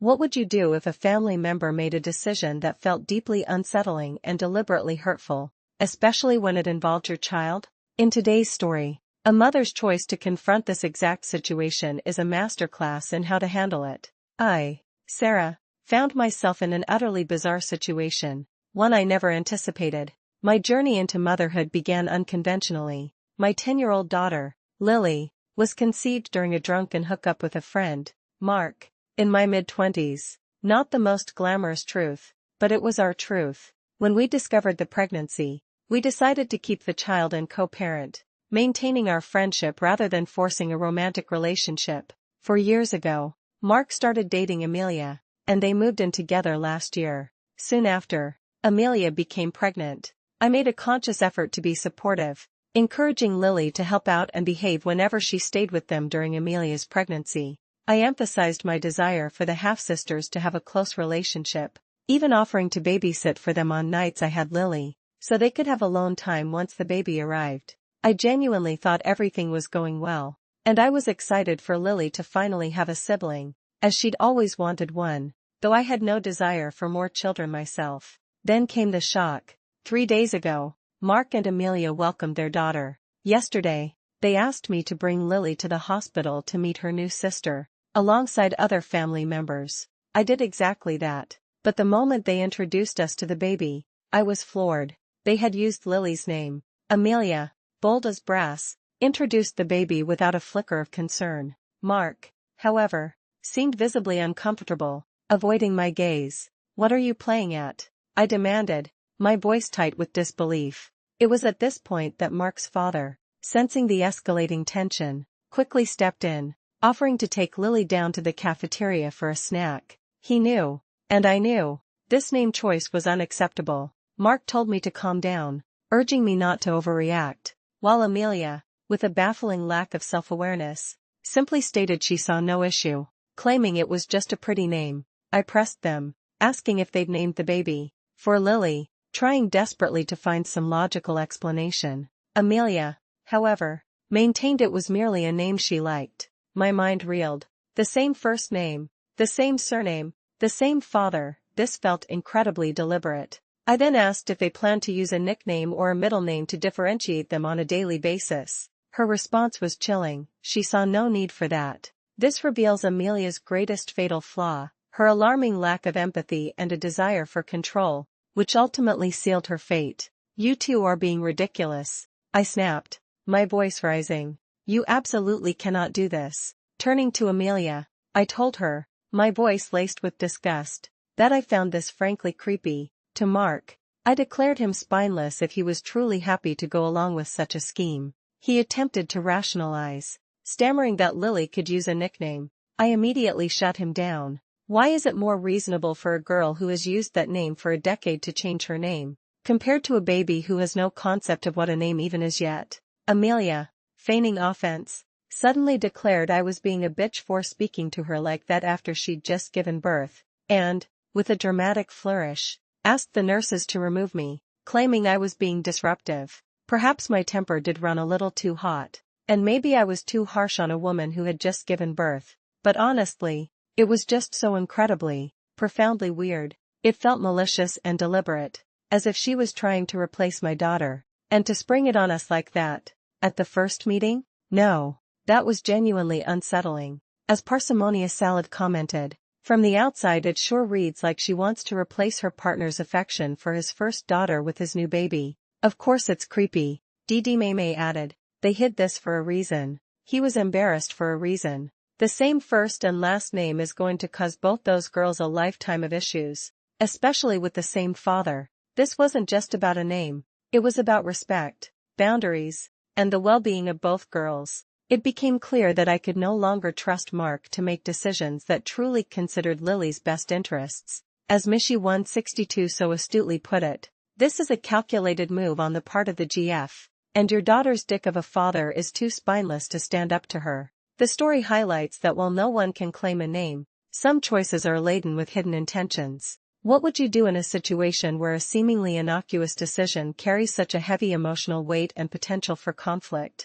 What would you do if a family member made a decision that felt deeply unsettling and deliberately hurtful, especially when it involved your child? In today's story, a mother's choice to confront this exact situation is a masterclass in how to handle it. I, Sarah, found myself in an utterly bizarre situation, one I never anticipated. My journey into motherhood began unconventionally. My 10-year-old daughter, Lily, was conceived during a drunken hookup with a friend, Mark, in my mid-20s. Not the most glamorous truth, but it was our truth. When we discovered the pregnancy, we decided to keep the child and co-parent, maintaining our friendship rather than forcing a romantic relationship. 4 years ago, Mark started dating Amelia, and they moved in together last year. Soon after, Amelia became pregnant. I made a conscious effort to be supportive, encouraging Lily to help out and behave whenever she stayed with them during Amelia's pregnancy. I emphasized my desire for the half-sisters to have a close relationship, even offering to babysit for them on nights I had Lily, so they could have alone time once the baby arrived. I genuinely thought everything was going well, and I was excited for Lily to finally have a sibling, as she'd always wanted one, though I had no desire for more children myself. Then came the shock. 3 days ago, Mark and Amelia welcomed their daughter. Yesterday, they asked me to bring Lily to the hospital to meet her new sister, alongside other family members. I did exactly that. But the moment they introduced us to the baby, I was floored. They had used Lily's name. Amelia, bold as brass, introduced the baby without a flicker of concern. Mark, however, seemed visibly uncomfortable, avoiding my gaze. "What are you playing at?" I demanded, my voice tight with disbelief. It was at this point that Mark's father, sensing the escalating tension, quickly stepped in, offering to take Lily down to the cafeteria for a snack. He knew, and I knew, this name choice was unacceptable. Mark told me to calm down, urging me not to overreact, while Amelia, with a baffling lack of self-awareness, simply stated she saw no issue, claiming it was just a pretty name. I pressed them, asking if they'd named the baby for Lily, trying desperately to find some logical explanation. Amelia, however, maintained it was merely a name she liked. My mind reeled. The same first name, the same surname, the same father. This felt incredibly deliberate. I then asked if they planned to use a nickname or a middle name to differentiate them on a daily basis. Her response was chilling. She saw no need for that. This reveals Amelia's greatest fatal flaw, her alarming lack of empathy and a desire for control, which ultimately sealed her fate. "You two are being ridiculous," I snapped, my voice rising. "You absolutely cannot do this." Turning to Amelia, I told her, my voice laced with disgust, that I found this frankly creepy. To Mark, I declared him spineless if he was truly happy to go along with such a scheme. He attempted to rationalize, stammering that Lily could use a nickname. I immediately shut him down. Why is it more reasonable for a girl who has used that name for a decade to change her name, compared to a baby who has no concept of what a name even is yet? Amelia, feigning offense, suddenly declared I was being a bitch for speaking to her like that after she'd just given birth, and, with a dramatic flourish, asked the nurses to remove me, claiming I was being disruptive. Perhaps my temper did run a little too hot, and maybe I was too harsh on a woman who had just given birth, but honestly, it was just so incredibly, profoundly weird. It felt malicious and deliberate, as if she was trying to replace my daughter, and to spring it on us like that. At the first meeting? No. That was genuinely unsettling. As Parsimonious Salad commented, "From the outside it sure reads like she wants to replace her partner's affection for his first daughter with his new baby." "Of course it's creepy," Dee May added. "They hid this for a reason. He was embarrassed for a reason. The same first and last name is going to cause both those girls a lifetime of issues, especially with the same father." This wasn't just about a name. It was about respect, boundaries, and the well-being of both girls. It became clear that I could no longer trust Mark to make decisions that truly considered Lily's best interests. As Mishi162 so astutely put it, "This is a calculated move on the part of the GF, and your daughter's dick of a father is too spineless to stand up to her." The story highlights that while no one can claim a name, some choices are laden with hidden intentions. What would you do in a situation where a seemingly innocuous decision carries such a heavy emotional weight and potential for conflict?